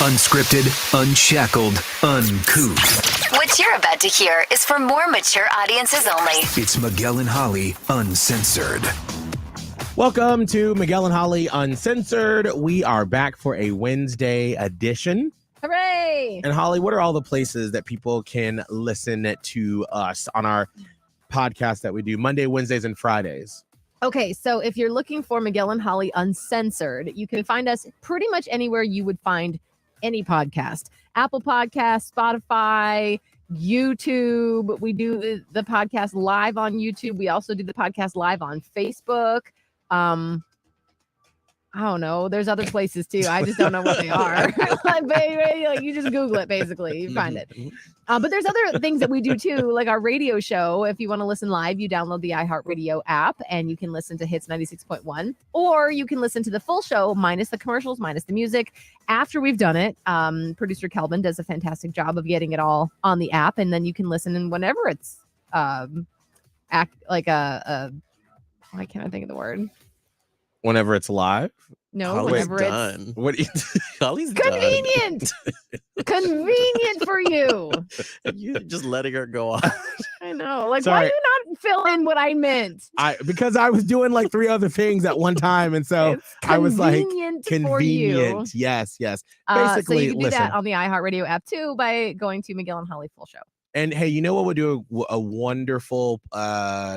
Unscripted, unshackled, uncouth. What you're about to hear is for more mature audiences only. It's Miguel and Holly Uncensored. Welcome to Miguel and Holly Uncensored. We are back for a Wednesday edition. Hooray! And Holly, what are all the places that people can listen to us on our podcast that we do Monday, Wednesdays, and Fridays? Okay, so if you're looking for Miguel and Holly Uncensored, you can find us pretty much anywhere you would find any podcast. Apple Podcasts, Spotify, YouTube. We do the podcast live on YouTube. We also do the podcast live on Facebook. I don't know. There's other places too. I just don't know what they are. like you just Google it, basically. You find it. But there's other things that we do too, like our radio show. If you want to listen live, you download the iHeartRadio app and you can listen to Hits 96.1. Or you can listen to the full show, minus the commercials, minus the music. After we've done it, producer Kelvin does a fantastic job of getting it all on the app. And then you can listen in whenever it's why can't I think of the word? Whenever it's live? No, Holly's whenever done. it's What? Holly's convenient. Convenient for you. Done. You're just letting her go on. I know. Like, Sorry. why do you not fill in what I meant? Because I was doing like 3 other things at one time. And so It's I was like, convenient for convenient. you. Yes. So Basically, you can do listen. that on the iHeartRadio app too by going to Miguel and Holly Full Show. And hey, you know what would do a wonderful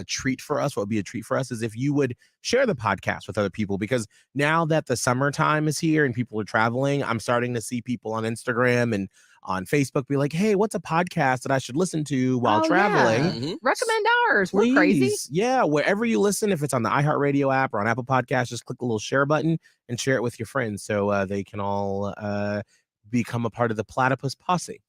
treat for us? What would be a treat for us is if you would share the podcast with other people, because now that the summertime is here and people are traveling, I'm starting to see people on Instagram and on Facebook be like, hey, what's a podcast that I should listen to while Oh, traveling? yeah. Mhm. Recommend ours. We're crazy. Please. Yeah, wherever you listen, if it's on the iHeartRadio app or on Apple Podcasts, just click the little share button and share it with your friends so they can all become a part of the Platypus Posse.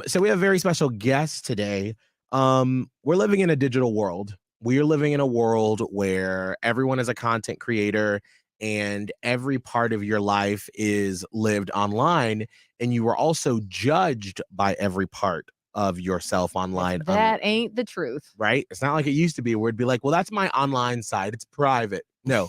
So we have a very special guest today. We're living in a digital world. We are living in a world where everyone is a content creator and every part of your life is lived online. And you are also judged by every part of yourself online. That ain't the truth. Right? It's not like it used to be where it'd be like, well, that's my online side. It's private. No,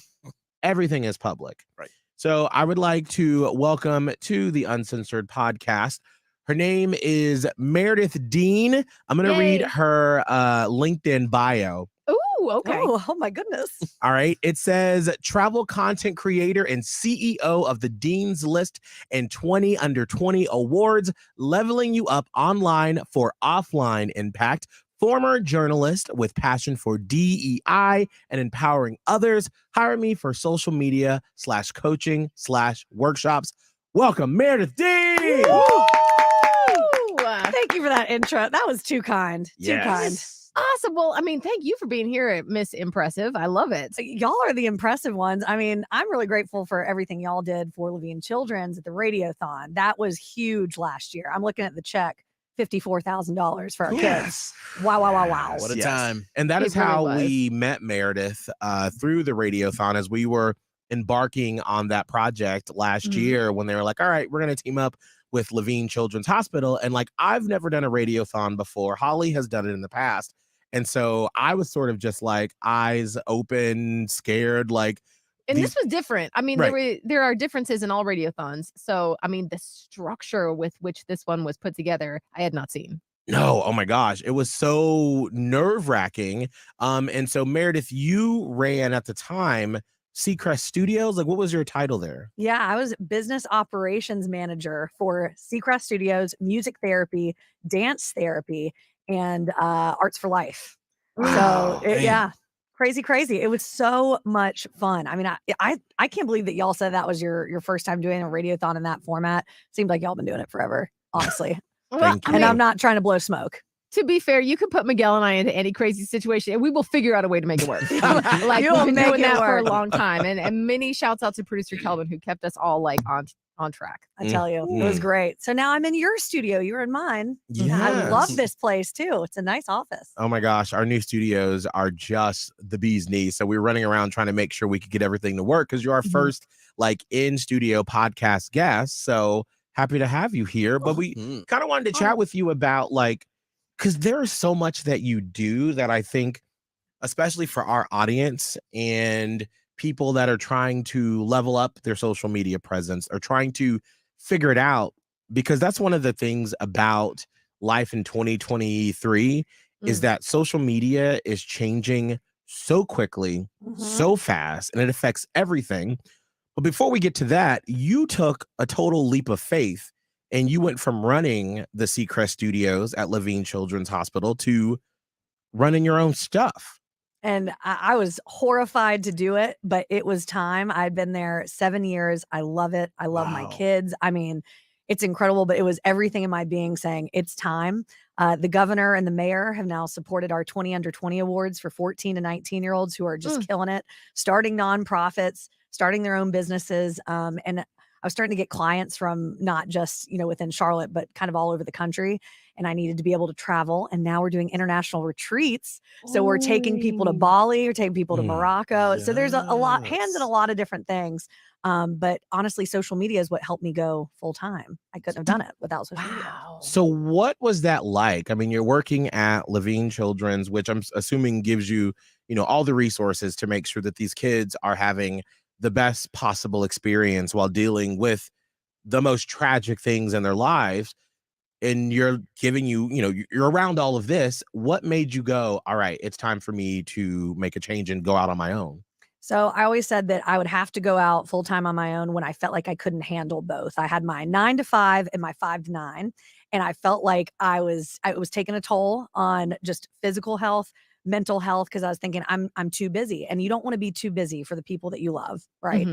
everything is public. Right. So I would like to welcome to the Uncensored podcast. Her name is Meredith Dean. I'm going to read her LinkedIn bio. Ooh, okay. Oh my goodness. All right. It says travel content creator and CEO of the Dean's List and 20 Under 20 Awards, leveling you up online for offline impact. Former journalist with passion for DEI and empowering others. Hire me for social media /coaching/workshops. Welcome, Meredith Dean. Thank you for that intro. That was too kind. Too kind. Awesome. Well, I mean, thank you for being here, Miss Impressive. I love it. Y'all are the impressive ones. I mean, I'm really grateful for everything y'all did for Levine Children's at the Radiothon. That was huge last year. I'm looking at the check, $54,000 for our kids. Wow. What a time. And that It is how really was. we met Meredith through the Radiothon as we were embarking on that project last year when they were like, all right, we're going to team up with Levine Children's Hospital. And like, I've never done a Radiothon before. Holly has done it in the past. And so I was sort of just like eyes open, scared, like. And this was different. I mean, there are differences in all radiothons. So, I mean, the structure with which this one was put together, I had not seen. No, oh my gosh, it was so nerve-wracking. And so Meredith, you ran at the time Seacrest Studios. Like, what was your title there? Yeah, I was business operations manager for Seacrest Studios, music therapy, dance therapy, and Arts for Life. Wow, So, yeah. Crazy. It was so much fun. I mean, I can't believe that y'all said that was your first time doing a radiothon in that format. Seems like y'all been doing it forever, honestly. Thank you. And I'm not trying to blow smoke. To be fair, you could put Miguel and I into any crazy situation and we will figure out a way to make it work. Like, You'll we've been make doing it that for a work. long time. And many shouts out to producer Kelvin who kept us all like on track. I tell you, it was great. So now I'm in your studio. You're in mine. I love this place too. It's a nice office. Oh my gosh, our new studios are just the bee's knees. So we were running around trying to make sure we could get everything to work because you're our first like in studio podcast guest. So happy to have you here. But we kind of wanted to chat with you about like, because there is so much that you do that I think, especially for our audience and people that are trying to level up their social media presence or trying to figure it out, because that's one of the things about life in 2023 is that social media is changing so quickly, so fast, and it affects everything. But before we get to that, you took a total leap of faith and you went from running the Seacrest Studios at Levine Children's Hospital to running your own stuff. And I was horrified to do it, but it was time. I'd been there 7 years. I love it. I love my kids. I mean, it's incredible, but it was everything in my being saying it's time. The governor and the mayor have now supported our 20 under 20 awards for 14 to 19-year-olds who are just killing it, starting nonprofits, starting their own businesses. And I was starting to get clients from not just, within Charlotte, but kind of all over the country. And I needed to be able to travel. And now we're doing international retreats. So we're taking people to Bali, we're taking people to Morocco. Yes. So there's a lot, hands in a lot of different things. But honestly, social media is what helped me go full time. I couldn't have done it without social media. So what was that like? I mean, you're working at Levine Children's, which I'm assuming gives you, all the resources to make sure that these kids are having the best possible experience while dealing with the most tragic things in their lives. And you're giving you're around all of this. What made you go, all right, it's time for me to make a change and go out on my own? So I always said that I would have to go out full time on my own when I felt like I couldn't handle both. I had my 9 to 5 and my 5 to 9, and I felt like it was taking a toll on just physical health, mental health, because I was thinking I'm too busy, and you don't want to be too busy for the people that you love, right?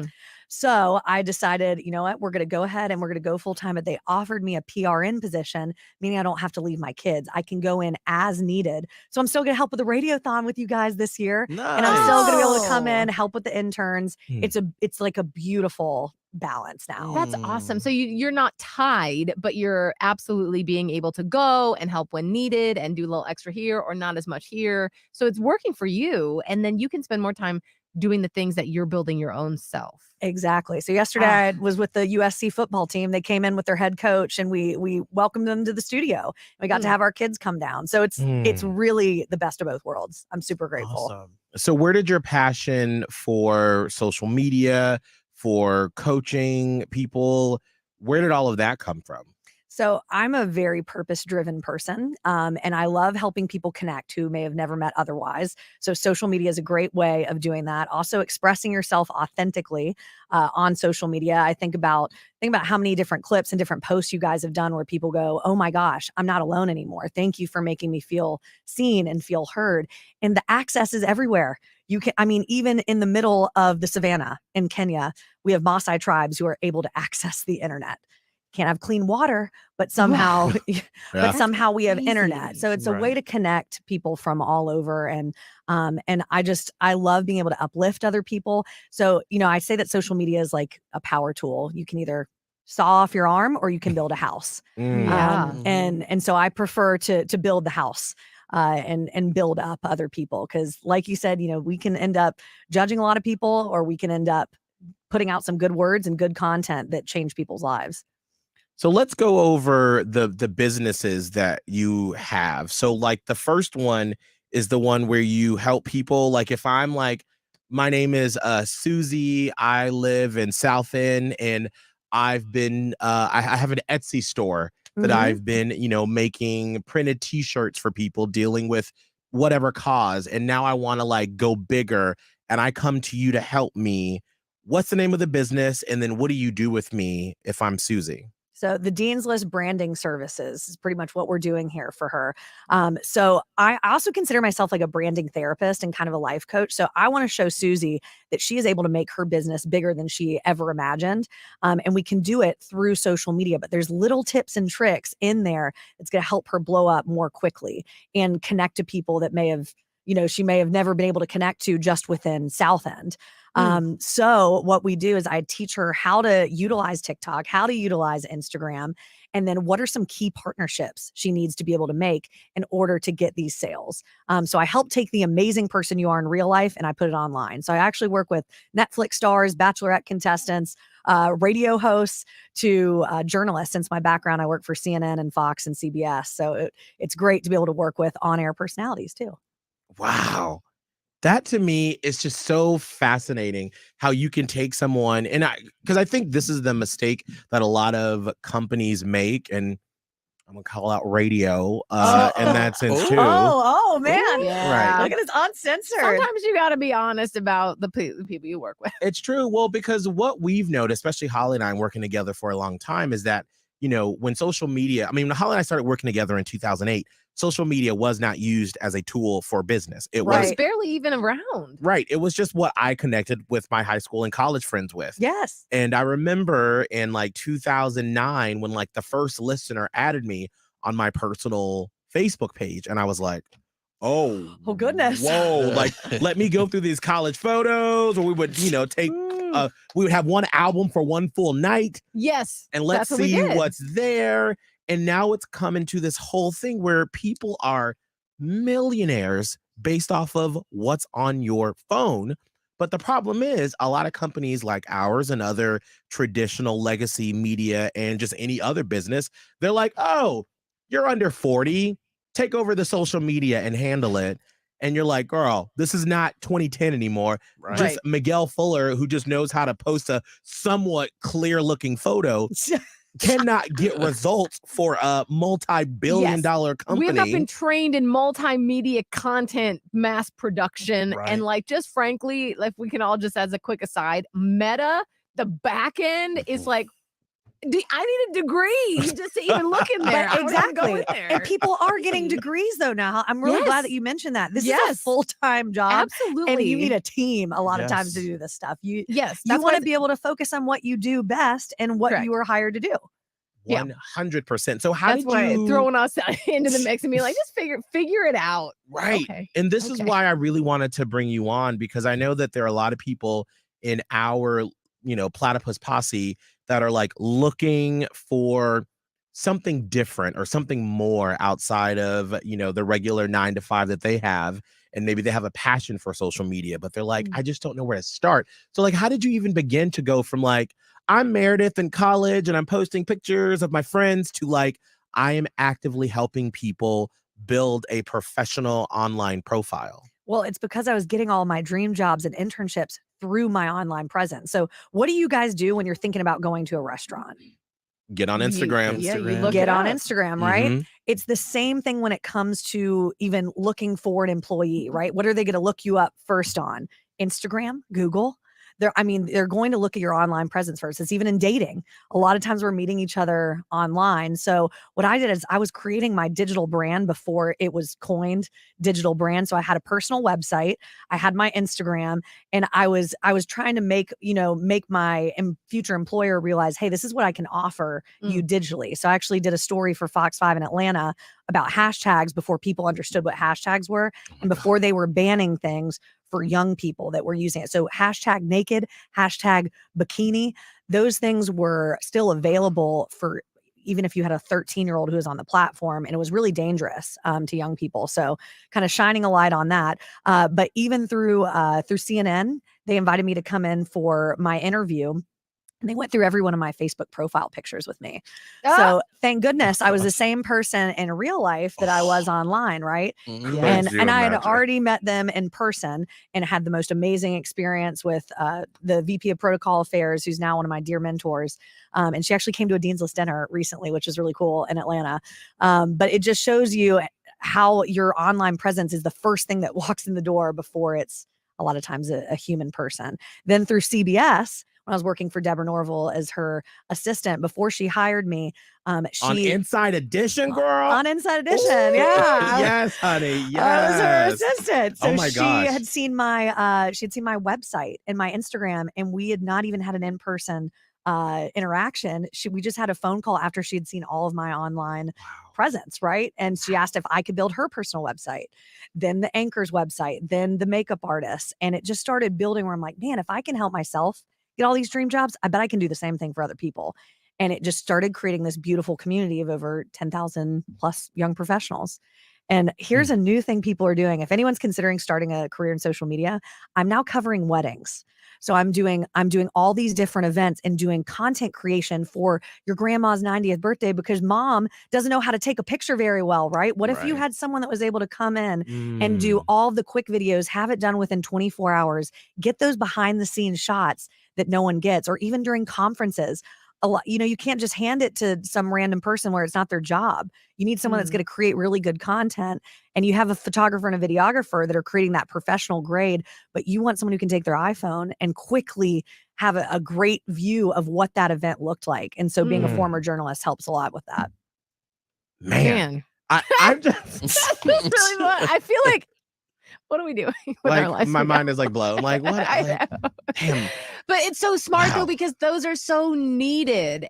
So I decided, you know what, we're going to go ahead and we're going to go full time. But they offered me a PRN position, meaning I don't have to leave my kids. I can go in as needed. So I'm still going to help with the radiothon with you guys this year. Nice. And I'm still going to be able to come in, help with the interns. It's like a beautiful balance now. That's awesome. So you're not tied, but you're absolutely being able to go and help when needed and do a little extra here or not as much here. So it's working for you. And then you can spend more time doing the things that you're building your own self. Exactly. So yesterday I was with the USC football team. They came in with their head coach and we welcomed them to the studio. We got to have our kids come down. So it's really the best of both worlds. I'm super grateful. Awesome. So where did your passion for social media, for coaching people, where did all of that come from? So I'm a very purpose-driven person, and I love helping people connect who may have never met otherwise. So social media is a great way of doing that. Also, expressing yourself authentically on social media. I think about how many different clips and different posts you guys have done where people go, "Oh my gosh, I'm not alone anymore. Thank you for making me feel seen and feel heard." And the access is everywhere. Even in the middle of the savannah in Kenya, we have Maasai tribes who are able to access the internet. Can't have clean water, but somehow, we have internet. So it's a way to connect people from all over. And I love being able to uplift other people. So, I say that social media is like a power tool. You can either saw off your arm or you can build a house. And so I prefer to build the house. And build up other people. Because like you said, we can end up judging a lot of people, or we can end up putting out some good words and good content that change people's lives. So let's go over the businesses that you have. So like the first one is the one where you help people. Like if I'm like, my name is Susie, I live in South End, and I've been I have an Etsy store that I've been, making printed t-shirts for people dealing with whatever cause. And now I want to like go bigger, and I come to you to help me. What's the name of the business? And then what do you do with me if I'm Susie? So the Dean's List Branding Services is pretty much what we're doing here for her. So I also consider myself like a branding therapist and kind of a life coach. So I want to show Susie that she is able to make her business bigger than she ever imagined. And we can do it through social media, but there's little tips and tricks in there that's going to help her blow up more quickly and connect to people that she may have never been able to connect to just within South End. So what we do is I teach her how to utilize TikTok, how to utilize Instagram, and then what are some key partnerships she needs to be able to make in order to get these sales. So I help take the amazing person you are in real life and I put it online. So I actually work with Netflix stars, Bachelorette contestants, radio hosts to journalists. Since my background, I work for CNN and Fox and CBS. So it's great to be able to work with on-air personalities too. Wow. That to me is just so fascinating how you can take someone because I think this is the mistake that a lot of companies make, and I'm gonna call out radio in that sense too. Oh man. Yeah. Look at this uncensored. Sometimes you got to be honest about the people you work with. It's true. Well, because what we've noticed, especially Holly and I working together for a long time, is that, when social media, when Holly and I started working together in 2008, social media was not used as a tool for business. It It was was barely even around. right. It was just what I connected with my high school and college friends with. Yes. And I remember in like 2009 when like the first listener added me on my personal Facebook page, and I was like, oh goodness. whoa, like let me go through these college photos, or we would take we would have one album for one full night. Yes. And let's that's what we see did. what's there. And now it's coming to this whole thing where people are millionaires based off of what's on your phone. But the problem is a lot of companies like ours and other traditional legacy media and just any other business, they're like, oh, you're under 40, take over the social media and handle it. And you're like, girl, this is not 2010 anymore. Right. Just Miguel Fuller, who just knows how to post a somewhat clear looking photo, cannot get results for a multi-billion-dollar company. We have not been trained in multimedia content mass production. Right. And just frankly, if we can all just as a quick aside, Meta, the back end is like, I need a degree just to even look in there. I wanna go in there. And people are getting degrees though now. I'm really glad that you mentioned that. This is a full-time job. Absolutely. And you need a team a lot of times to Yes. do this stuff. You Yes. want to be able to focus on what you do best and what you were hired to do. 100%. So how That's did why you throwing us into the mix and being like, just figure it out. Right. Okay. And this is Okay. why I really wanted to bring you on, because I know that there are a lot of people in our, Platypus Posse that are like looking for something different or something more outside of, the regular 9 to 5 that they have. And maybe they have a passion for social media, but they're like, I just don't know where to start. So like, how did you even begin to go from like, I'm Meredith in college and I'm posting pictures of my friends to like, I am actively helping people build a professional online profile? Well, it's because I was getting all my dream jobs and internships through my online presence. So what do you guys do when you're thinking about going to a restaurant? Get on Instagram. You look Get it on up. Instagram, right? Mhm. It's the same thing when it comes to even looking for an employee, right? What are they going to look you up first on? Instagram, Google. They're going to look at your online presence first. It's even in dating. A lot of times we're meeting each other online. So what I did is I was creating my digital brand before it was coined digital brand. So I had a personal website, I had my Instagram, and I was trying to make my future employer realize, hey, this is what I can offer you digitally. So I actually did a story for Fox 5 in Atlanta about hashtags before people understood what hashtags were and before they were banning things for young people that were using it. So hashtag naked, hashtag bikini, those things were still available for even if you had a 13-year-old who was on the platform, and it was really dangerous to young people. So kind of shining a light on that. But even through CNN, they invited me to come in for my interview. And they went through every one of my Facebook profile pictures with me. So thank goodness I was the same person in real life that I was online, right? Mhm. And I had already met them in person and had the most amazing experience with the VP of Protocol Affairs, who's now one of my dear mentors. And she actually came to a Dean's List dinner recently, which is really cool in Atlanta. But it just shows you how your online presence is the first thing that walks in the door before it's a lot of times a human person. Then through CBS, when I was working for Deborah Norville as her assistant before she hired me, On Inside Edition, girl. on Inside Edition, Ooh, yeah, yes, honey. Yes. I was her assistant. So Oh my she gosh. had seen my website and my Instagram, and we had not even had an in-person interaction. We just had a phone call after she had seen all of my online presence, right? And she asked if I could build her personal website, then the anchor's website, then the makeup artist, and it just started building where I'm like, man, if I can help myself get all these dream jobs, I bet I can do the same thing for other people. And it just started creating this beautiful community of over 10,000 plus young professionals. And here's a new thing people are doing. If anyone's considering starting a career in social media, I'm now covering weddings. So I'm doing all these different events and doing content creation for your grandma's 90th birthday because mom doesn't know how to take a picture very well, right? What if you Right. had someone that was able to come in and do all the quick videos, have it done within 24 hours, get those behind the scenes shots that no one gets, or even during conferences. A lot, you can't just hand it to some random person where it's not their job. You need someone that's going to create really good content, and you have a photographer and a videographer that are creating that professional grade, but you want someone who can take their iPhone and quickly have a great view of what that event looked like. And so being a former journalist helps a lot with that. Man. I'm just That's really fun. I feel like, what are we doing with our like lives? my mind is like blown. Like what? I Like, know. damn. But it's so smart Wow. though, because those are so needed.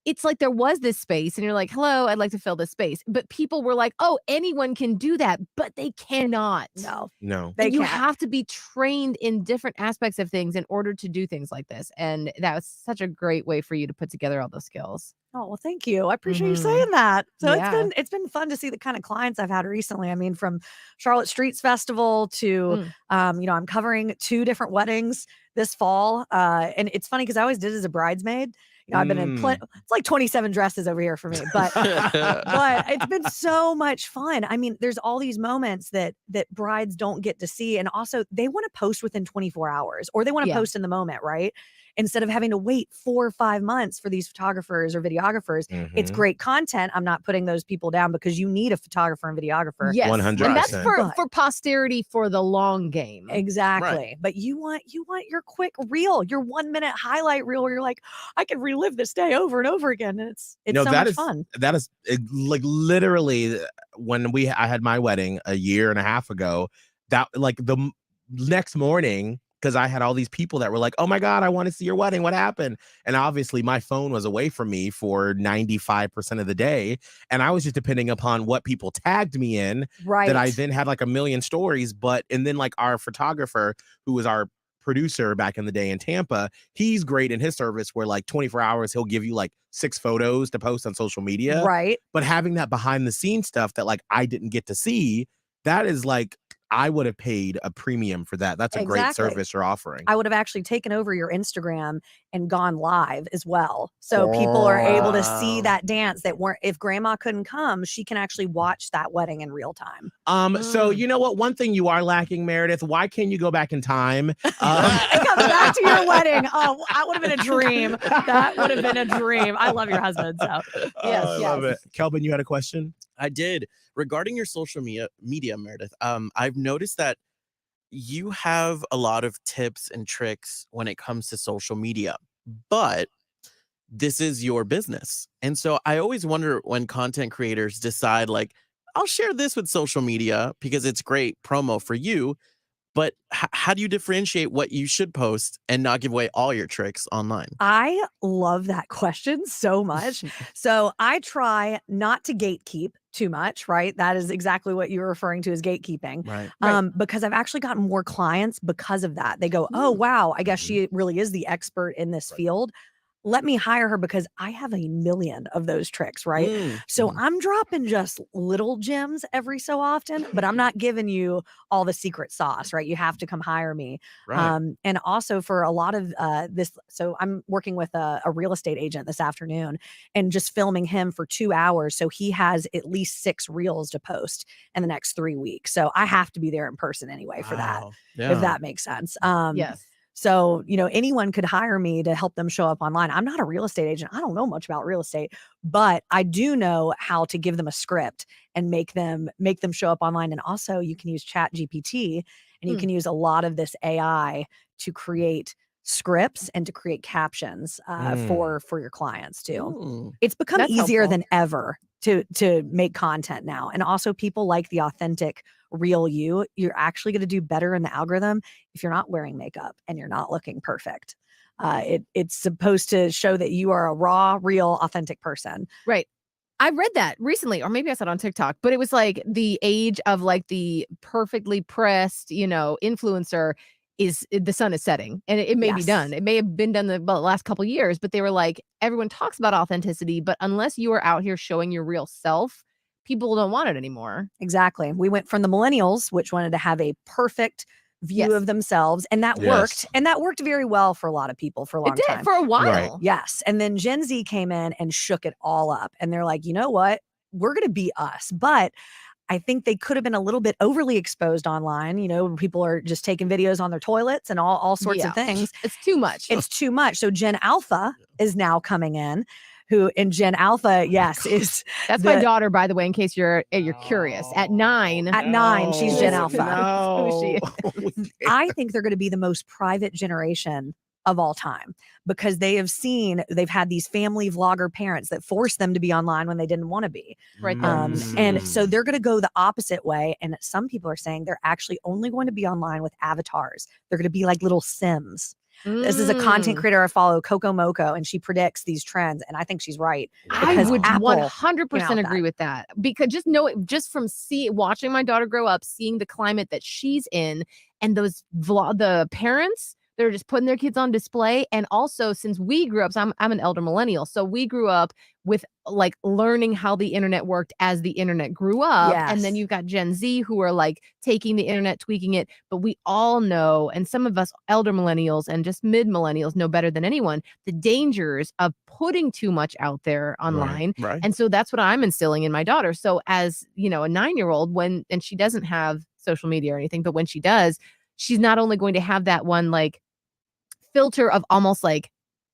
It's like there was this space and you're like, hello, I'd like to fill this space. But people were like, oh, anyone can do that, but they cannot. No. They And you can't. have to be trained in different aspects of things in order to do things like this. And that was such a great way for you to put together all those skills. Oh, well, thank you. I appreciate you Mhm. saying that. So Yeah. it's been fun to see the kind of clients I've had recently. I mean, from Charlotte Streets Festival to I'm covering 2 different weddings this fall. And it's funny because I always did as a bridesmaid. I've been in it's like 27 dresses over here for me, but it's been so much fun. I mean, there's all these moments that brides don't get to see, and also they want to post within 24 hours, or they want to post in the moment, right? Instead of having to wait 4 or 5 months for these photographers or videographers. It's great content. I'm not putting those people down because you need a photographer and videographer. Yes. 100%. And that's for posterity for the long game. Exactly. Right. But you want your quick reel, your 1 minute highlight reel where you're like, I can relive this day over and over again. And it's No, so much fun. That is like literally when I had my wedding a year and a half ago, that like the next morning, because I had all these people that were like, oh my God, I want to see your wedding. What happened? And obviously my phone was away from me for 95% of the day. And I was just depending upon what people tagged me in. Right. That I then had like a million stories. And then like our photographer, who was our producer back in the day in Tampa, he's great in his service where like 24 hours, he'll give you like 6 photos to post on social media. Right. But having that behind the scenes stuff that like I didn't get to see, that is like, I would have paid a premium for that. That's a great service you're offering. I would have actually taken over your Instagram and gone live as well. So people are able to see that dance that weren't, if grandma couldn't come, she can actually watch that wedding in real time. So you know what? One thing you are lacking, Meredith, why can't you go back in time? It comes back to your wedding. Oh, that would have been a dream. That would have been a dream. I love your husband. So yes, I love it. Kelvin, you had a question? I did. Regarding your social media, Meredith, I've noticed that you have a lot of tips and tricks when it comes to social media, but this is your business. And so I always wonder when content creators decide like, I'll share this with social media because it's great promo for you. But how do you differentiate what you should post and not give away all your tricks online? I love that question so much. So I try not to gatekeep too much, right? That is exactly what you're referring to as gatekeeping. Right. Because I've actually gotten more clients because of that. They go, oh, wow, I guess she really is the expert in this field. Let me hire her because I have a million of those tricks, right? So I'm dropping just little gems every so often, but I'm not giving you all the secret sauce, right? You have to come hire me. Right. And also for a lot of this, so I'm working with a real estate agent this afternoon and just filming him for 2 hours. So he has at least 6 reels to post in the next 3 weeks. So I have to be there in person anyway for that, if that makes sense. Yes. So, anyone could hire me to help them show up online. I'm not a real estate agent. I don't know much about real estate, but I do know how to give them a script and make them show up online. And also you can use Chat GPT and you can use a lot of this AI to create scripts and to create captions for your clients too. It's become That's easier helpful. than ever to make content now. And also people like the authentic real you. You're actually going to do better in the algorithm if you're not wearing makeup and you're not looking perfect. It's supposed to show that you are a raw, real, authentic person. Right. I read that recently, or maybe I saw it on TikTok, but it was like the age of like the perfectly pressed, influencer is the sun is setting and it may be done. It may have been done the last couple of years, but they were like, everyone talks about authenticity, but unless you are out here showing your real self, people don't want it anymore. Exactly. We went from the millennials, which wanted to have a perfect view of themselves. And that worked. And that worked very well for a lot of people for a long time. It did for a while. Right. Yes. And then Gen Z came in and shook it all up. And they're like, you know what? We're going to be us. But I think they could have been a little bit overly exposed online. You know, people are just taking videos on their toilets and all sorts of things. It's too much. It's too much. So Gen Alpha is now coming in, who in Gen Alpha, is that's my daughter, by the way, in case you're curious. At 9. At 9, she's Gen Alpha. No. I think they're going to be the most private generation of all time because they've had these family vlogger parents that force them to be online when they didn't want to be. Right. And so they're going to go the opposite way. And some people are saying they're actually only going to be online with avatars. They're going to be like little Sims. This is a content creator I follow, Coco Moco, and she predicts these trends. And I think she's right. I would 100% agree with that because just from watching my daughter grow up, seeing the climate that she's in and the parents, they're just putting their kids on display. And also since we grew up, so I'm an elder millennial. So we grew up with like learning how the internet worked as the internet grew up. Yes. And then you've got Gen Z who are like taking the internet, tweaking it. But we all know, and some of us elder millennials and just mid millennials know better than anyone, the dangers of putting too much out there online. Right. And so that's what I'm instilling in my daughter. So as, you know, a 9-year-old, and she doesn't have social media or anything, but when she does, she's not only going to have that one like filter of almost like,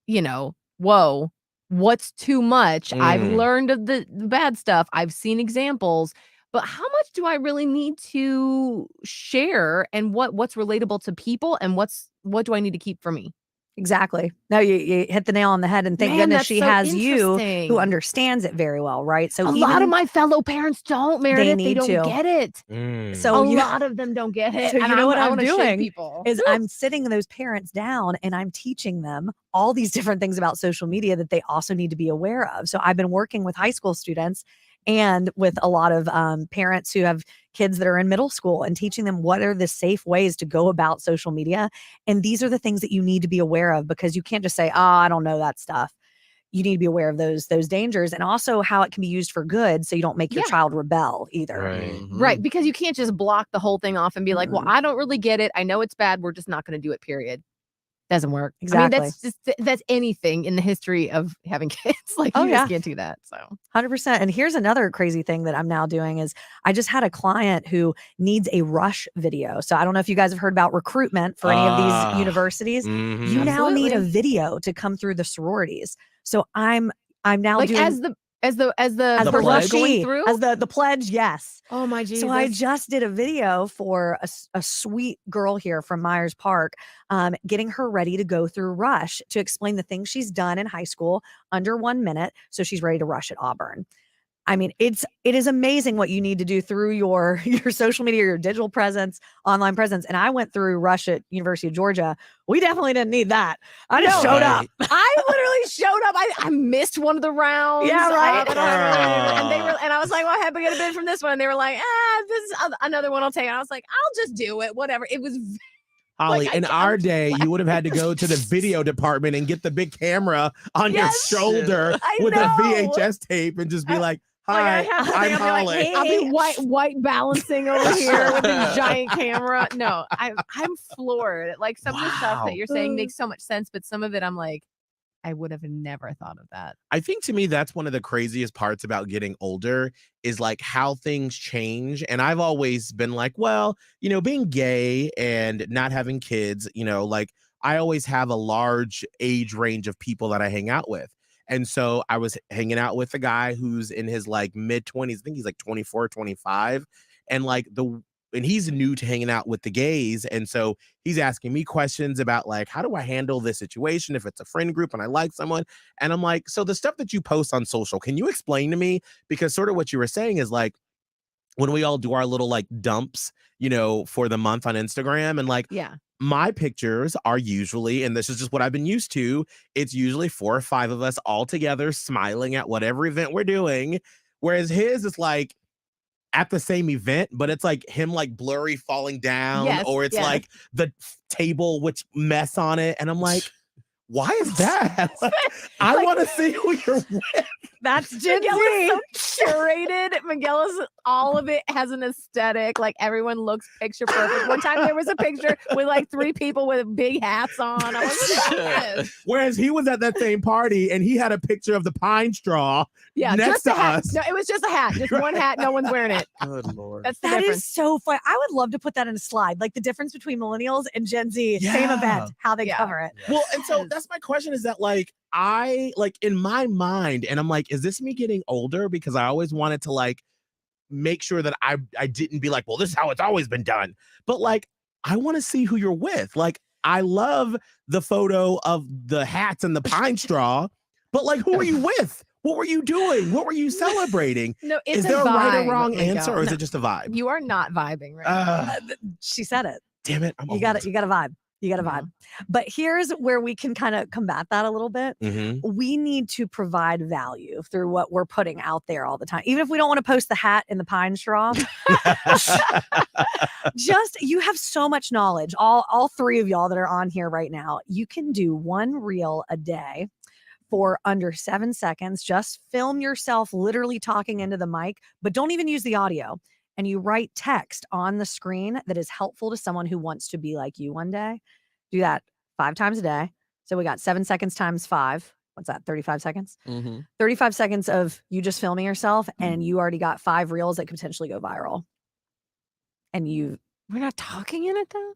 you know, whoa, what's too much? I've learned of the bad stuff. I've seen examples, but how much do I really need to share and what's relatable to people and what do I need to keep for me? Exactly. No, you hit the nail on the head, and thank goodness she has you who understands it very well, right? So a lot of my fellow parents don't, Meredith. They don't get it. So a lot of them don't get it. So you know what I'm doing is I'm sitting those parents down and I'm teaching them all these different things about social media that they also need to be aware of. So I've been working with high school students and with a lot of parents who have kids that are in middle school and teaching them what are the safe ways to go about social media. And these are the things that you need to be aware of because you can't just say, oh, I don't know that stuff. You need to be aware of those dangers and also how it can be used for good so you don't make your child rebel either. Right. Because you can't just block the whole thing off and be like, well, I don't really get it. I know it's bad. We're just not going to do it, period. Doesn't work. Exactly. I mean, that's anything in the history of having kids. Like you just can't do that. So 100%. And here's another crazy thing that I'm now doing is I just had a client who needs a rush video. So I don't know if you guys have heard about recruitment for any of these universities. You now need a video to come through the sororities. So I'm now like doing as the pledge going through as the pledge. Yes. Oh my Jesus. So I just did a video for a sweet girl here from Myers Park, getting her ready to go through Rush to explain the things she's done in high school under 1 minute. So she's ready to rush at Auburn. I mean, it is amazing what you need to do through your social media, your digital presence, online presence. And I went through Rush at University of Georgia. We definitely didn't need that. I just showed up. I literally showed up. I missed one of the rounds. Yeah, right. And I was like, well, I have to get a bid from this one. And they were like, this is another one I'll take. And I was like, I'll just do it. Whatever. It was Holly, in our day, you would have had to go to the video department and get the big camera on your shoulder with a VHS tape and just be like, hi, I'm Holly. I'll be white balancing over here with this giant camera. No, I'm floored. Like some of the stuff that you're saying makes so much sense, but some of it I'm like, I would have never thought of that. I think to me, that's one of the craziest parts about getting older is like how things change. And I've always been like, well, you know, being gay and not having kids, you know, like I always have a large age range of people that I hang out with. And so I was hanging out with a guy who's in his like mid 20s. I think he's like 24, 25. And like and he's new to hanging out with the gays. And so he's asking me questions about like, how do I handle this situation if it's a friend group and I like someone? And I'm like, so the stuff that you post on social, can you explain to me? Because sort of what you were saying is like, when we all do our little like dumps, you know, for the month on Instagram and like, my pictures are usually, and this is just what I've been used to, it's usually 4 or 5 of us all together smiling at whatever event we're doing. Whereas his is like at the same event, but it's like him like blurry falling down, or it's like the table with mess on it. And I'm like, why is that? Like, I want to see who you're with. That's Gen Z. curated. Miguel is all of it has an aesthetic. Like everyone looks picture perfect. One time there was a picture with like 3 people with big hats on. I was like, yes. Whereas he was at that same party and he had a picture of the pine straw Yeah, next just a to hat. us. No, it was just a hat. Just one hat. No one's wearing it. Good Lord. That's the That difference. is so fun. I would love to put that in a slide, like the difference between millennials and Gen Z, same Yeah. event, how they Yeah. cover it. Well, and so that's my question is that like I like in my mind, and I'm like, is this me getting older? Because I always wanted to like make sure that I didn't be like, well, this is how it's always been done. But like, I want to see who you're with. Like, I love the photo of the hats and the pine straw, but like, who are you with? What were you doing? What were you celebrating? No, it's Is there a right or vibe, wrong Miguel. answer, or is No, it just a vibe? you are not vibing right now. She said it. Damn it. I'm You got it. old. You got a vibe. You got a Yeah. vibe. But here's where we can kind of combat that a little bit. Mhm. We need to provide value through what we're putting out there all the time. Even if we don't want to post the hat and the pine straw, just you have so much knowledge. All 3 of y'all that are on here right now, you can do 1 reel a day for under 7 seconds. Just film yourself literally talking into the mic, but don't even use the audio. And you write text on the screen that is helpful to someone who wants to be like you one day. Do that 5 times a day. So we got 7 seconds times 5. What's that? 35 seconds? Mm-hmm. 35 seconds of you just filming yourself, and you already got 5 reels that could potentially go viral. And We're not talking in it though.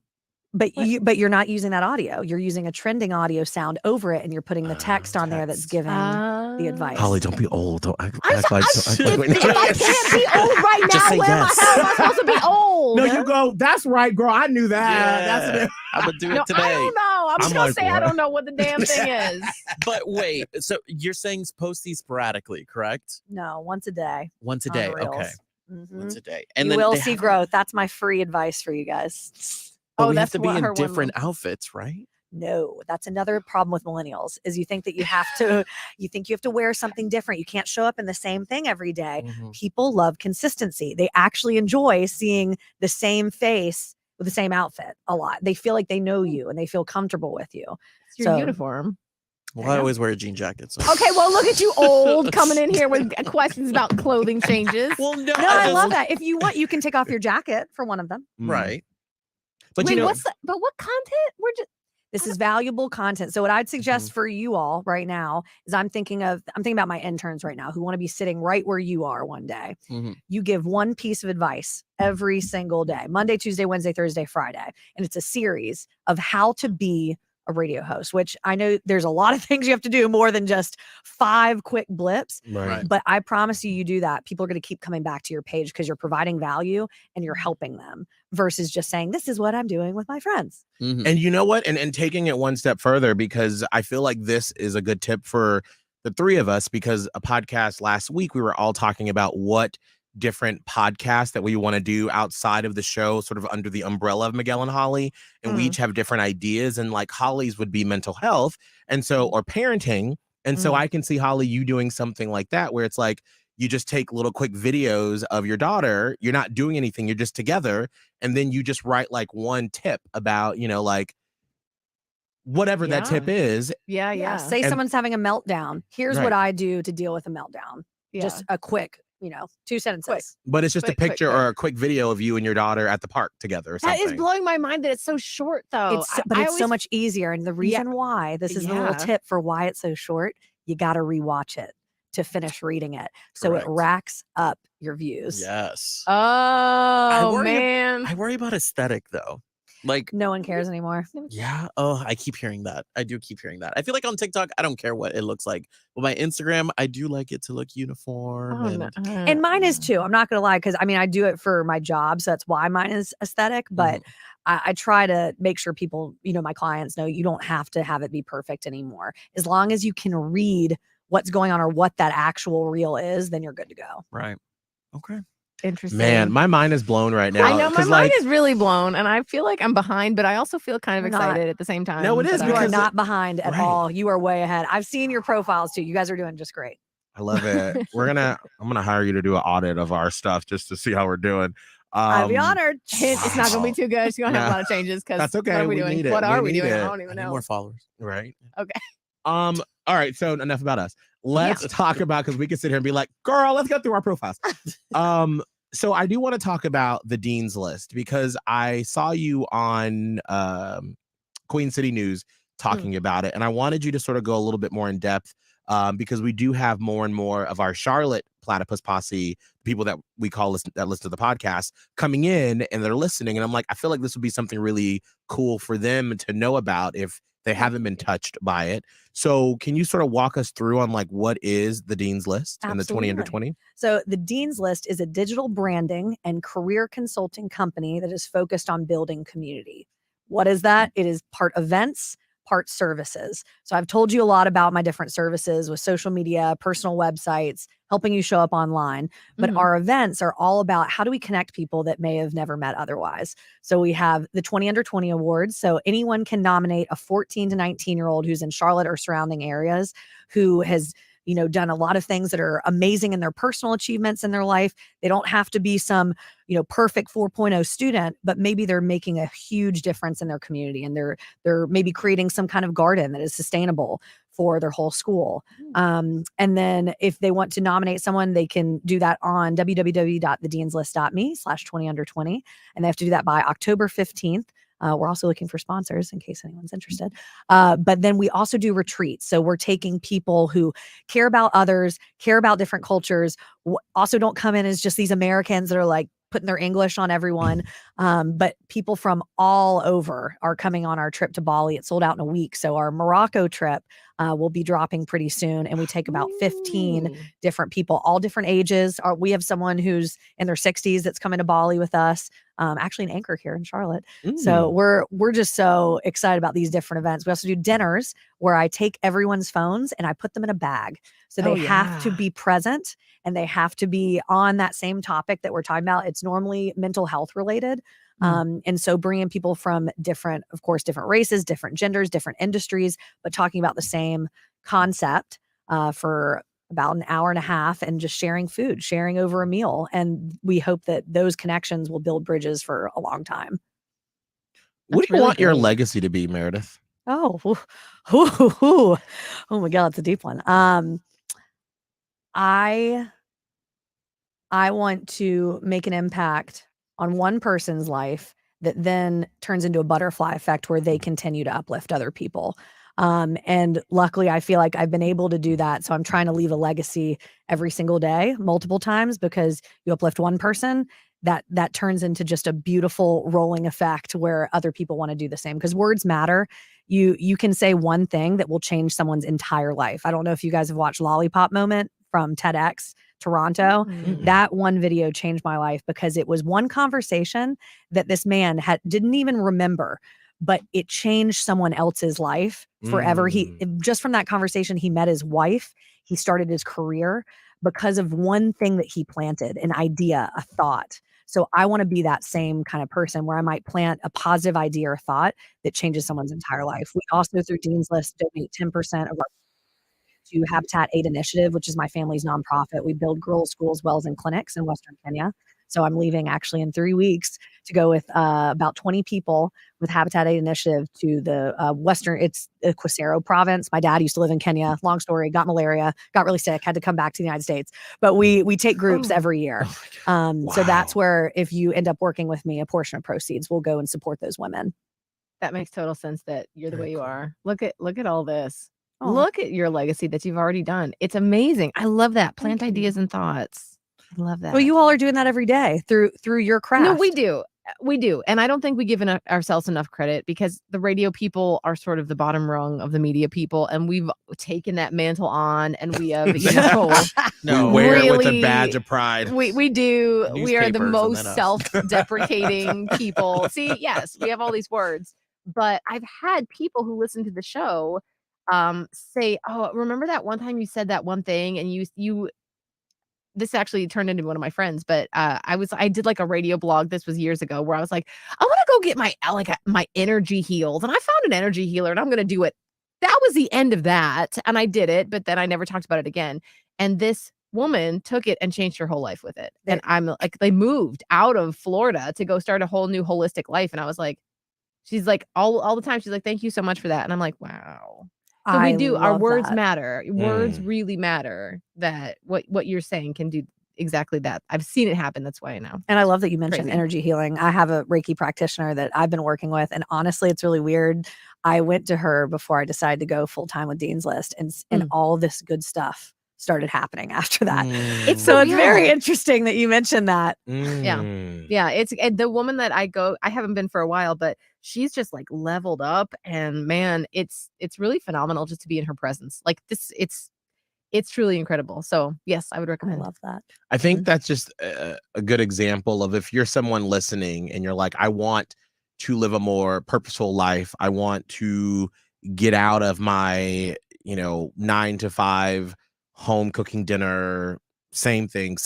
but you're not using that audio. You're using a trending audio sound over it, and you're putting the text on there that's text. giving the advice. Holly, don't be old. Don't act, I'm act like, so- don't act like If I can't be old right Just now, say where yes. the hell am I supposed to be old? No, you go. That's right, girl. I knew that. Yeah. That's it. I'm gonna do it No, today. I don't know. I'm just I'm gonna like, say I what? don't know what the damn thing is. But wait, so you're saying post these sporadically, correct? No, once a day. Once a on day. Reels. Okay. Mhm. Once a day. You then will they see have- growth. That's my free advice for you guys. But Oh, we have that's to be what her in one different was. outfits, right? No, that's another problem with millennials is you think that you have to wear something different. You can't show up in the same thing every day. Mhm. People love consistency. They actually enjoy seeing the same face with the same outfit a lot. They feel like they know you and they feel comfortable with you. It's your So- uniform. Well, I always wear a jean jacket. So. Okay, well, look at you, old, coming in here with questions about clothing changes. Well, no, No, I love that. If you want, you can take off your jacket for one of them. Right. But Wait, you know, but what content? We're just This is valuable content. So what I'd suggest for you all right now is I'm thinking about my interns right now who want to be sitting right where you are one day. Mhm. You give one piece of advice every single day, Monday, Tuesday, Wednesday, Thursday, Friday. And it's a series of how to be a radio host, which I know there's a lot of things you have to do more than just 5 quick blips. right. But I promise you do that. People are going to keep coming back to your page because you're providing value and you're helping them versus just saying, this is what I'm doing with my friends. Mhm. And you know what? And taking it one step further, because I feel like this is a good tip for the 3 of us, because a podcast last week, we were all talking about what different podcasts that we want to do outside of the show, sort of under the umbrella of Miguel and Holly. And we each have different ideas. And like Holly's would be mental health. And so, or parenting. And so I can see Holly, you doing something like that, where it's like, you just take little quick videos of your daughter. You're not doing anything. You're just together. And then you just write like one tip about, like whatever that Yeah. tip is. yeah. Say And- someone's having a meltdown. Here's Right. what I do to deal with a meltdown. Yeah. Just a quick, 2 sentences. But it's just Quick, a picture quick, or a quick video of you and your daughter at the park together or That something. is blowing my mind that it's so short, though. But I it's so always- much easier. And the reason why, this is the little Yeah. tip for why it's so short, you got to rewatch it to finish reading it. So Correct. it racks up your views. Yes. Oh worry- man. I worry about aesthetic though. Like, No one cares anymore. yeah. Oh, I keep hearing that. I do keep hearing that. I feel like on TikTok, I don't care what it looks like. But my Instagram, I do like it to look uniform. Oh, and no. And mine is too. I'm not going to lie, because I do it for my job. So that's why mine is aesthetic. But I try to make sure people, my clients know you don't have to have it be perfect anymore. As long as you can read what's going on or what that actual reel is, then you're good to go. Right. Okay. Interesting. Man, my mind is blown right now. I know my 'cause, mind like, is really blown, and I feel like I'm behind, but I also feel kind of You're not. excited at the same time. No, it is that You are because not behind at right. all. You are way ahead. I've seen your profiles too. You guys are doing just great. I love it. I'm gonna hire you to do an audit of our stuff just to see how we're doing. I'd be honored. It's not gonna be too good. She's gonna have a Nah. lot of changes because That's okay. What are we We doing? need it. What We are we need doing? it. I don't I even need know. more followers. Right. Okay. All right, so enough about us. Let's talk about, because we can sit here and be like, girl, let's go through our profiles. So I do want to talk about the Dean's List, because I saw you on Queen City News talking about it, and I wanted you to sort of go a little bit more in depth, because we do have more and more of our Charlotte Platypus Posse, people that we call that listen to the podcast, coming in, and they're listening, and I'm like, I feel like this would be something really cool for them to know about if they haven't been touched by it. So can you sort of walk us through on like what is the Dean's List and the 20 under 20? So the Dean's List is a digital branding and career consulting company that is focused on building community. What is that? It is part events, part services. So I've told you a lot about my different services with social media, personal websites, helping you show up online. But our events are all about how do we connect people that may have never met otherwise. So we have the 20 under 20 awards. So anyone can nominate a 14 to 19-year-old who's in Charlotte or surrounding areas, who has done a lot of things that are amazing in their personal achievements in their life. They don't have to be some, perfect 4.0 student, but maybe they're making a huge difference in their community, and they're maybe creating some kind of garden that is sustainable for their whole school. And then if they want to nominate someone, they can do that on www.thedeanslist.me/20 under 20. And they have to do that by October 15th. We're also looking for sponsors in case anyone's interested. But then we also do retreats. So we're taking people who care about others, care about different cultures, also don't come in as just these Americans that are like putting their English on everyone. But people from all over are coming on our trip to Bali. It sold out in a week. So our Morocco trip will be dropping pretty soon. And we take about 15 different people, all different ages. We have someone who's in their 60s that's coming to Bali with us. Actually an anchor here in Charlotte. So we're just so excited about these different events. We also do dinners where I take everyone's phones and I put them in a bag. So they have to be present, and they have to be on that same topic that we're talking about. It's normally mental health related. And so bringing people from different races, different genders, different industries, but talking about the same concept for about an hour and a half, and just sharing food, sharing over a meal. And we hope that those connections will build bridges for a long time. What do you want your legacy to be, Meredith? Oh my God, that's a deep one. I want to make an impact on one person's life that then turns into a butterfly effect where they continue to uplift other people. And luckily, I feel like I've been able to do that. So I'm trying to leave a legacy every single day, multiple times, because you uplift one person, that turns into just a beautiful rolling effect where other people want to do the same, because words matter. You can say one thing that will change someone's entire life. I don't know if you guys have watched Lollipop Moment from TEDx Toronto. That one video changed my life, because it was one conversation that this man didn't even remember, but it changed someone else's life forever. Just from that conversation, he met his wife. He started his career because of one thing that he planted, an idea, a thought. So I want to be that same kind of person where I might plant a positive idea or thought that changes someone's entire life. We also, through Dean's List, donate 10% of our to Habitat Aid Initiative, which is my family's nonprofit. We build girls' schools, wells, and clinics in Western Kenya. So I'm leaving actually in 3 weeks to go with about 20 people with Habitat Aid Initiative to the it's the Kwesero province. My dad used to live in Kenya. Long story, got malaria, got really sick, had to come back to the United States. But we take groups every year. So that's where, if you end up working with me, a portion of proceeds will go and support those women. That makes total sense that you're the way you are. Look at all this. Oh. Look at your legacy that you've already done. It's amazing. I love that. Plant ideas and thoughts. I love that. Well, you all are doing that every day through your craft. No, we do. And I don't think we give ourselves enough credit, because the radio people are sort of the bottom rung of the media people. And we've taken that mantle on, and we have, we wear it with a badge of pride. We do. We are the most self-deprecating people. See, yes, we have all these words, but I've had people who listen to the show say, oh, remember that one time you said that one thing, and you this actually turned into one of my friends, but I did like a radio blog. This was years ago, where I was like, I want to go get my energy healed, and I found an energy healer, and I'm going to do it. That was the end of that, and I did it, but then I never talked about it again. And this woman took it and changed her whole life with it. And I'm like, they moved out of Florida to go start a whole new holistic life, and I was like, she's like all the time, she's like, thank you so much for that, and I'm like, wow. So we do. Our love words that. matter. Words really matter. That what you're saying can do exactly that. I've seen it happen. That's why I know. And I love that you mentioned Crazy. energy healing. I have a Reiki practitioner that I've been working with, and honestly, it's really weird. I went to her before I decided to go full time with Dean's List, and all this good stuff started happening after that. It's So it's surreal. very interesting that you mentioned that. Yeah. It's the woman that I haven't been for a while, but she's just like leveled up, and man, it's really phenomenal just to be in her presence. Like this, it's truly incredible. So yes, I would I recommend. love that. I think that's just a good example of if you're someone listening and you're like, I want to live a more purposeful life. I want to get out of my, 9 to 5 home cooking dinner, same thing.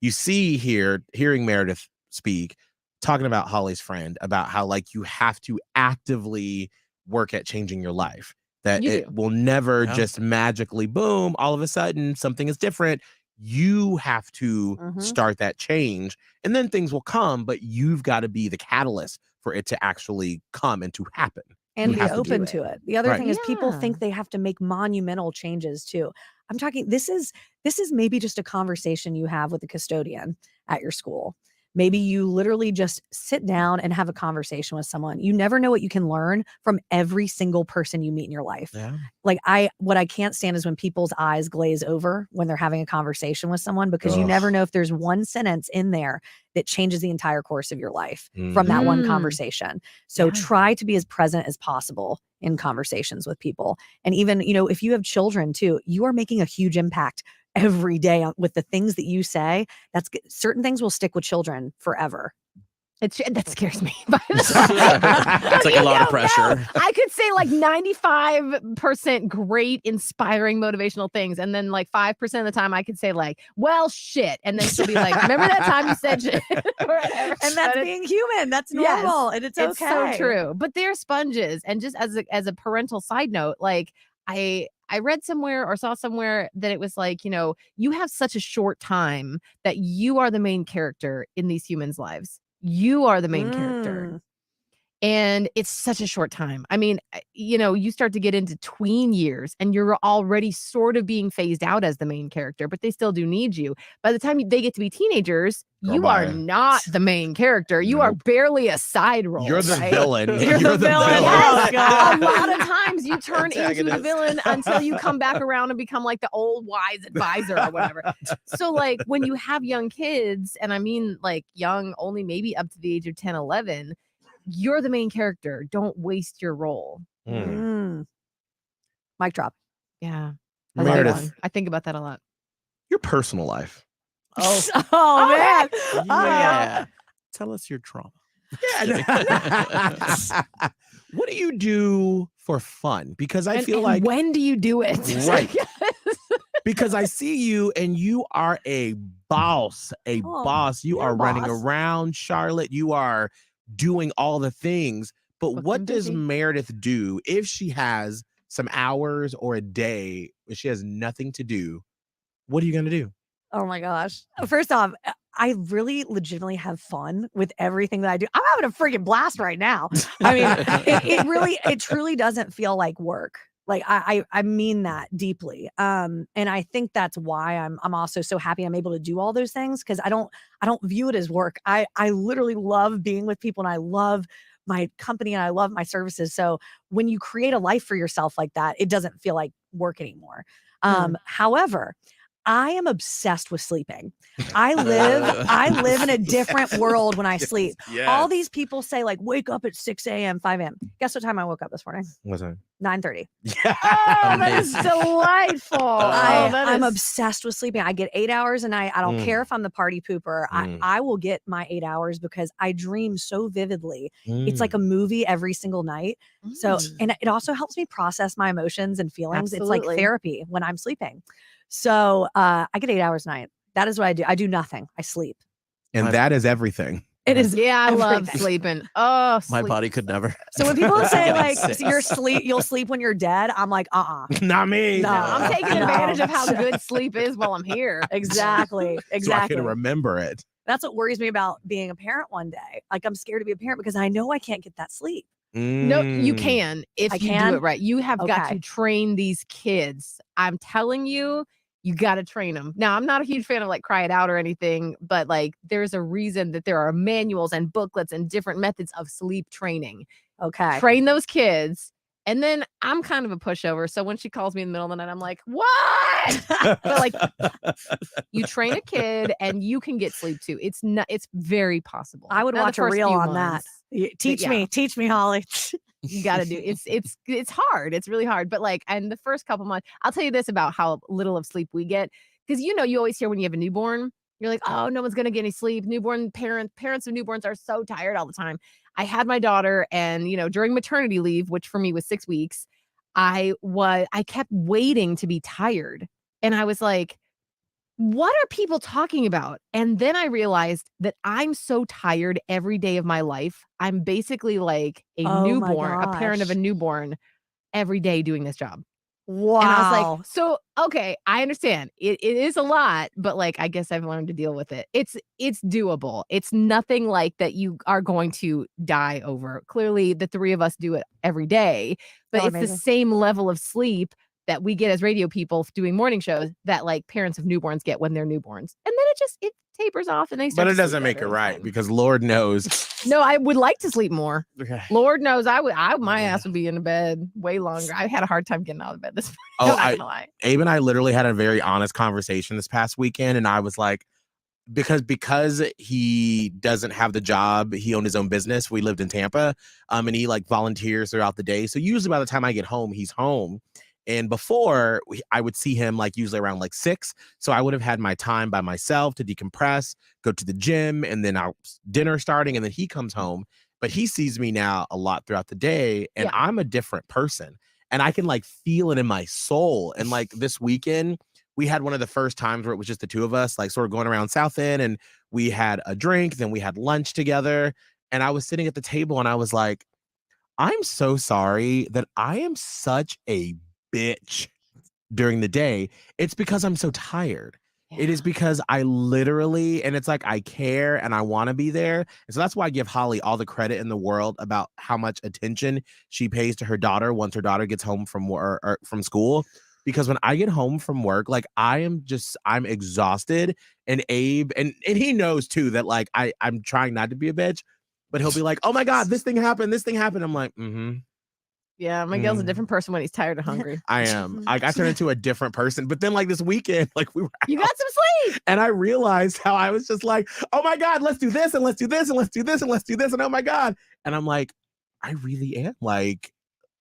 You see here, hearing Meredith speak, talking about Holly's friend, about how like you have to actively work at changing your life. That You it do. will never Yeah. just magically, boom, all of a sudden something is different. You have to start that change, and then things will come, but you've got to be the catalyst for it to actually come and to happen. And You be have to do open it. to it. The other Right. thing is people Yeah. think they have to make monumental changes too. I'm talking this is maybe just a conversation you have with the custodian at your school. Maybe you literally just sit down and have a conversation with someone. You never know what you can learn from every single person you meet in your life. Yeah. Like what I can't stand is when people's eyes glaze over when they're having a conversation with someone, because you never know if there's one sentence in there that changes the entire course of your life from that one conversation. So try to be as present as possible in conversations with people. And even, if you have children too, you are making a huge impact every day with the things that you say. Certain things will stick with children forever. That scares me. It's like a lot of pressure. I could say like 95% great, inspiring, motivational things, and then like 5% of the time I could say like, well, shit, and then she'll be like, remember that time you said shit? And that's being human. That's normal, and it's okay. It's so true. But they're sponges, and just as a parental side note, like I read somewhere or saw somewhere that it was like, you have such a short time that you are the main character in these humans' lives. You are the main character. And it's such a short time. I mean, you start to get into tween years and you're already sort of being phased out as the main character, but they still do need you. By the time they get to be teenagers, you are not the main character. You are barely a side role. You're the villain. You're the villain. Yes. Oh, God. A lot of times you turn into the villain until you come back around and become like the old wise advisor or whatever. So like when you have young kids, and I mean like young only maybe up to the age of 10, 11, you're the main character. Don't waste your role. Mic drop. Yeah. Meredith, I think about that a lot. your personal life. Oh man. Yeah. Tell us your trauma. What do you do for fun? Because I feel And like when do you do it? Right. because I see you and you are a boss, boss. You you're are a running boss. around Charlotte. You are doing all the things. But Books what and does busy. Meredith do if she has some hours or a day where she has nothing to do? What are you going to do? Oh my gosh. First off, I really legitimately have fun with everything that I do. I'm having a freaking blast right now. I mean, it truly doesn't feel like work. Like I mean that deeply. And I think that's why I'm also so happy I'm able to do all those things, because I don't view it as work. I literally love being with people, and I love my company, and I love my services. So when you create a life for yourself like that, it doesn't feel like work anymore. However, I am obsessed with sleeping. I live in a different world when I sleep. All these people say like, wake up at 6 a.m., 5 a.m. Guess what time I woke up this morning? What's that? 9:30. Yeah. Oh, that is delightful. I'm obsessed with sleeping. I get 8 hours a night. I don't care if I'm the party pooper. I will get my 8 hours because I dream so vividly. It's like a movie every single night. So, and it also helps me process my emotions and feelings. It's Absolutely. like therapy when I'm sleeping. So I get 8 hours a night. That is what I do. I do nothing. I sleep. And that is everything. It is. Yeah, I love everything. sleeping. Oh, My sleep. body could never. So when people say like Six. you'll sleep when you're dead, I'm like, Not me. No. I'm taking advantage of how good sleep is while I'm here. Exactly. So I Exactly. can remember it. That's what worries me about being a parent one day. Like I'm scared to be a parent because I know I can't get that sleep. No, you Mm. can if I you do can? it right. You have got Okay. to train these kids. I'm telling you, you got to train them. Now, I'm not a huge fan of like cry it out or anything, but like there's a reason that there are manuals and booklets and different methods of sleep training. Okay. Train those kids. And then I'm kind of a pushover. So when she calls me in the middle of the night, I'm like, what? But like you train a kid and you can get sleep too. It's very possible. I would Now, the watch a first reel few on that. ones, Teach yeah. me, Holly. you got to do it's hard. It's really hard. But like, and the first couple months, I'll tell you this about how little of sleep we get. Because you always hear when you have a newborn, you're like, oh, no one's gonna get any sleep. Newborn parents of newborns are so tired all the time. I had my daughter, and during maternity leave, which for me was 6 weeks, I kept waiting to be tired. And I was like, what are people talking about? And then I realized that I'm so tired every day of my life. I'm basically like a Oh my newborn, a parent of a gosh. newborn every day doing this job. Wow. And I was like, so okay, I understand. It is a lot, but like I guess I've learned to deal with it. It's doable. It's nothing like that you are going to die over. Clearly, the three of us do it every day, but Oh, it's the amazing. same level of sleep that we get as radio people doing morning shows that like parents of newborns get when they're newborns. And then it tapers off and they start But to it sleep doesn't make better. it It's right fine. because Lord knows. No, I would like to sleep more. Okay. Lord knows my ass would be in the bed way longer. I had a hard time getting out of bed this morning. Oh, I'm not gonna lie. Abe and I literally had a very honest conversation this past weekend, and I was like, because he doesn't have the job, he owned his own business. We lived in Tampa, and he like volunteers throughout the day. So usually by the time I get home, he's home. And before I would see him like usually around like 6. So I would have had my time by myself to decompress, go to the gym, and then our dinner starting, and then he comes home. But he sees me now a lot throughout the day, and Yeah. I'm a different person. And I can like feel it in my soul. And like this weekend, we had one of the first times where it was just the two of us, like sort of going around South End, and we had a drink, then we had lunch together. And I was sitting at the table and I was like, I'm so sorry that I am such a bitch during the day. It's because I'm so tired. It is because I literally, and it's like I care and I want to be there. And so that's why I give Holly all the credit in the world about how much attention she pays to her daughter once her daughter gets home from work or from school. Because when I get home from work, like I'm exhausted. And Abe, and he knows too that like I'm trying not to be a bitch, but he'll be like, oh my God, this thing happened. I'm like, Yeah, Miguel's a different person when he's tired or hungry. I am. I turned into a different person. But then like this weekend, like we were You out, got some sleep. and I realized how I was just like, oh my God, let's do this and let's do this and let's do this and let's do this. And oh my God. And I'm like, I really am like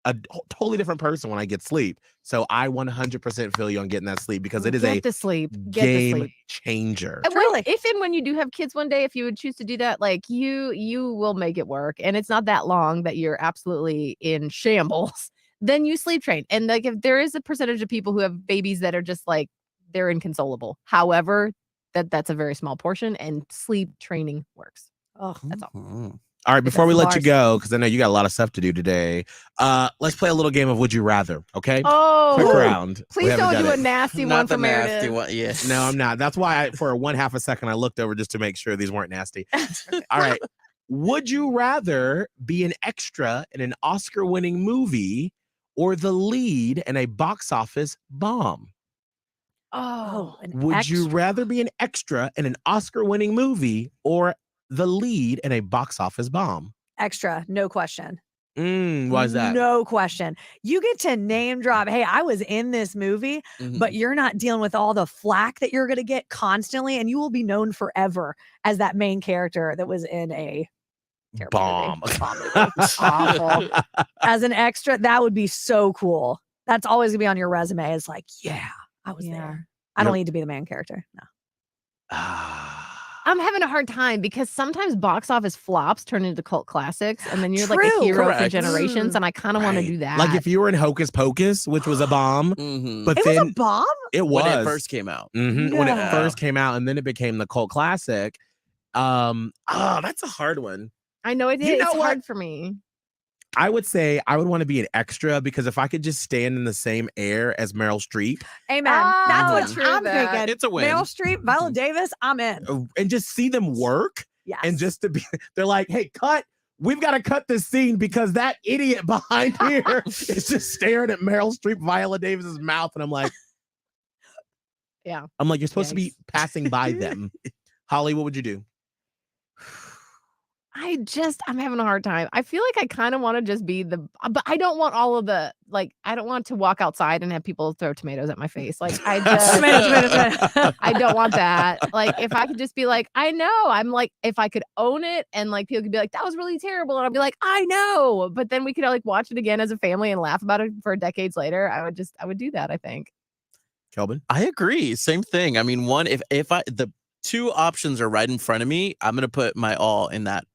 a totally different person when I get sleep. So I 100% feel you on getting that sleep because it is Get a the sleep. Get the game sleep. changer. And Truly. if and when you do have kids one day, if you would choose to do that, like you will make it work. And it's not that long that you're absolutely in shambles. Then you sleep train. And like if there is a percentage of people who have babies that are just like they're inconsolable. However, that's a very small portion, and sleep training works. Oh, That's all. Mhm. All right, before we the let you bars. go, because I know you got a lot of stuff to do today, let's play a little game of Would You Rather, okay? Oh, Quick round. We please haven't don't done do a it. nasty Not one the for nasty Meredith. one. Yes. No, I'm not. That's why for one half a second I looked over just to make sure these weren't nasty. All right. Would you rather be an extra in an Oscar-winning movie or the lead in a box office bomb? Oh, an Would you extra. rather be an extra in an Oscar-winning movie or the lead in a box office bomb? Extra, no question. Why is that? No question. You get to name drop, hey, I was in this movie, Mhm. but you're not dealing with all the flack that you're going to get constantly, and you will be known forever as that main character that was in a terrible Bomb. movie. Bomb movie. Awful. As an extra, that would be so cool. That's always going to be on your resume. It's like, yeah, I was there. I don't Yep. need to be the main character. No. I'm having a hard time because sometimes box office flops turn into cult classics, and then you're like True. a hero for Correct. generations, and I kind of want to Right. do that. Like if you were in Hocus Pocus, which was a bomb, Mhm. but It then was a bomb? it was When it first came out. when it No. first came out, and then it became the cult classic. That's a hard one. I know it is. You know It's what? hard for me. I would say I would want to be an extra because if I could just stand in the same air as Meryl Streep Amen. That's Oh, what true I'm that. thinking. It's a win. Meryl Streep, Viola Davis, I'm in. and just see them work Yes. and just to be, they're like, hey, cut. we've got to cut this scene because that idiot behind here is just staring at Meryl Streep, Viola Davis's mouth. And I'm like, Yeah. I'm like, you're supposed to be Yikes. passing by them. Holly, what would you do? I'm having a hard time. I feel like I kind of want to just be but I don't want all of the, like, I don't want to walk outside and have people throw tomatoes at my face. Like, I just, Tomato. I don't want that. Like, if I could just be like, I know, I'm like, if I could own it and like people could be like, that was really terrible. And I'll be like, I know. But then we could like watch it again as a family and laugh about it for decades later. I would do that, I think. Kelvin? I agree. Same thing. I mean, if the two options are right in front of me, I'm going to put my all in that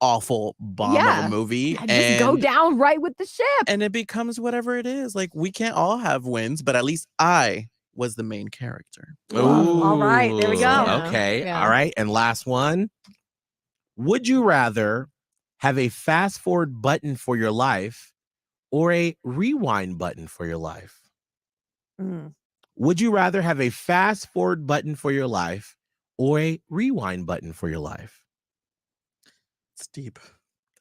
awful bomb of a movie. Yeah, just go down right with the ship. And it becomes whatever it is. Like, we can't all have wins, but at least I was the main character. All right, there we go. Yeah. Okay. Yeah. All right. And last one. Would you rather have a fast forward button for your life or a rewind button for your life? Mm. Would you rather have a fast forward button for your life or a rewind button for your life? It's deep.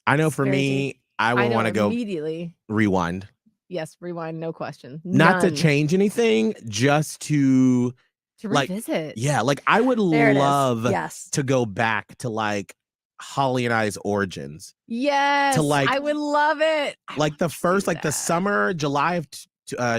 I know It's for very me, deep. I would want to go immediately. rewind. Yes, rewind, no question. Not to None. change anything, just to like, revisit. yeah, like I would There it is. love Yes. to go back to like Holly and I's origins. Yes, like- I would love it. Like the first, like the that. summer, July of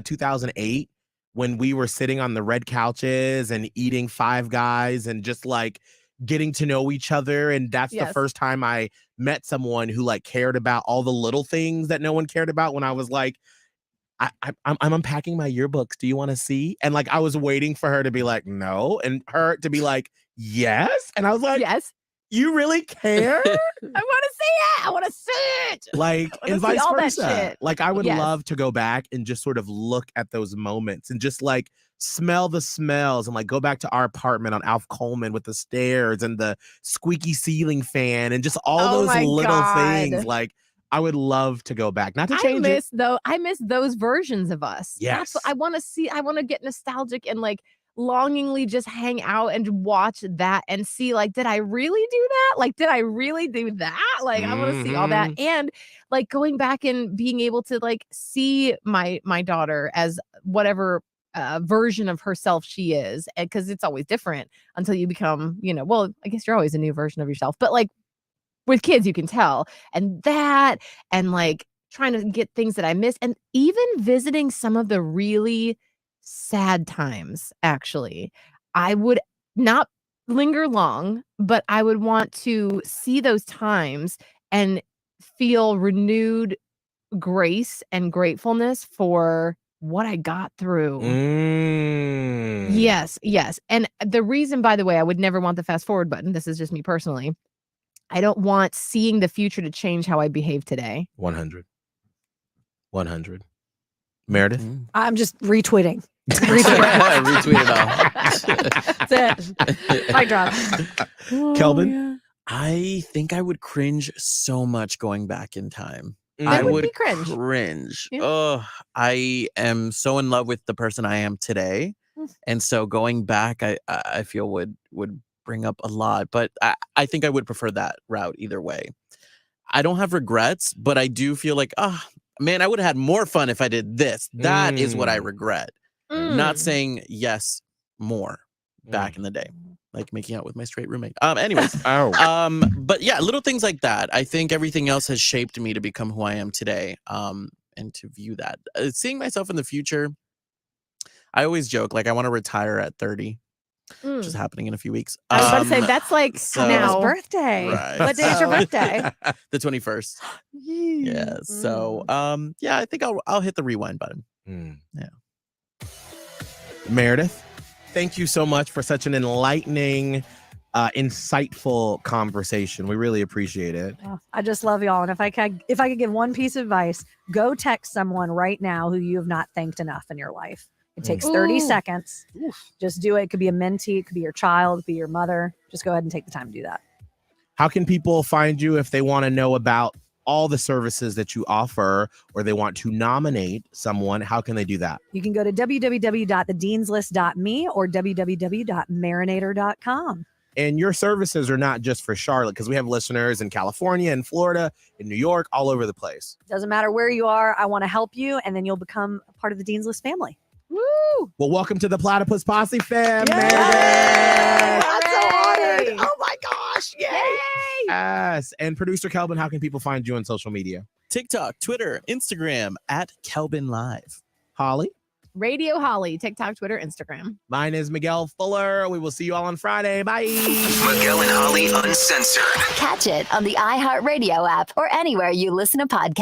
2008, when we were sitting on the red couches and eating Five Guys and just like getting to know each other. And that's the Yes. first time I met someone who like cared about all the little things that no one cared about. When I was like, I'm unpacking my yearbooks. Do you want to see? And like I was waiting for her to be like, no, and her to be like, yes. And I was like, Yes, you really care? I want to see it. I want to see it. Like, I wanna and see vice all that versa. shit. Like, I would Yes. love to go back and just sort of look at those moments and just like smell the smells and like go back to our apartment on Alf Coleman with the stairs and the squeaky ceiling fan and just all Oh those my little God. things. Like, I would love to go back, not to change it. I miss those versions of us. That's what Yes. I want to see. I want to get nostalgic and like longingly just hang out and watch that and see, like, did I really do that? Like, did I really do that? Like, I want to see all that. And like going back and being able to like see my daughter as whatever version of herself she is. And because it's always different until you become, well, I guess you're always a new version of yourself, but like with kids, you can tell. And like trying to get things that I miss, and even visiting some of the really sad times, actually. I would not linger long, but I would want to see those times and feel renewed grace and gratefulness for what I got through. Yes. And the reason, by the way, I would never want the fast forward button, this is just me personally, I don't want seeing the future to change how I behave today. 100. Meredith? I'm just retweeting. Retweet it all. That's it. Mic drop. Kelvin? I think I would cringe so much going back in time. That I would would be cringe. cringe. Yeah. Oh, I am so in love with the person I am today. And so going back, I feel would bring up a lot, but I think I would prefer that route either way. I don't have regrets, but I do feel like, man, I would have had more fun if I did this. That is what I regret. Not saying yes more back in the day, like making out with my straight roommate. Anyways, but yeah, little things like that. I think everything else has shaped me to become who I am today. And to view that, seeing myself in the future, I always joke like I want to retire at 30. Which is happening in a few weeks. I was about to say that's like Now birthday. Right. What day is your birthday? The 21st. Yeah. So yeah, I think I'll hit the rewind button. Yeah. Meredith, thank you so much for such an enlightening, insightful conversation. We really appreciate it. Oh, I just love y'all. And if I could give one piece of advice, go text someone right now who you have not thanked enough in your life. It takes 30 seconds. Just do it. It could be a mentee. It could be your child. It could be your mother. Just go ahead and take the time to do that. How can people find you if they want to know about all the services that you offer, or they want to nominate someone? How can they do that? You can go to www.thedeanslist.me or www.marinator.com. And your services are not just for Charlotte, because we have listeners in California and Florida, in New York, all over the place. Doesn't matter where you are. I want to help you, and then you'll become a part of the Dean's List family. Woo! Well, welcome to the Platypus Posse fam. Yay! Meredith. I'm so honored. Oh my gosh. Yay. Yes. And producer Kelvin, how can people find you on social media? TikTok, Twitter, Instagram at Kelvin Live. Holly? Radio Holly, TikTok, Twitter, Instagram. Mine is Miguel Fuller. We will see you all on Friday. Bye. Miguel and Holly Uncensored. Catch it on the iHeartRadio app or anywhere you listen to podcasts.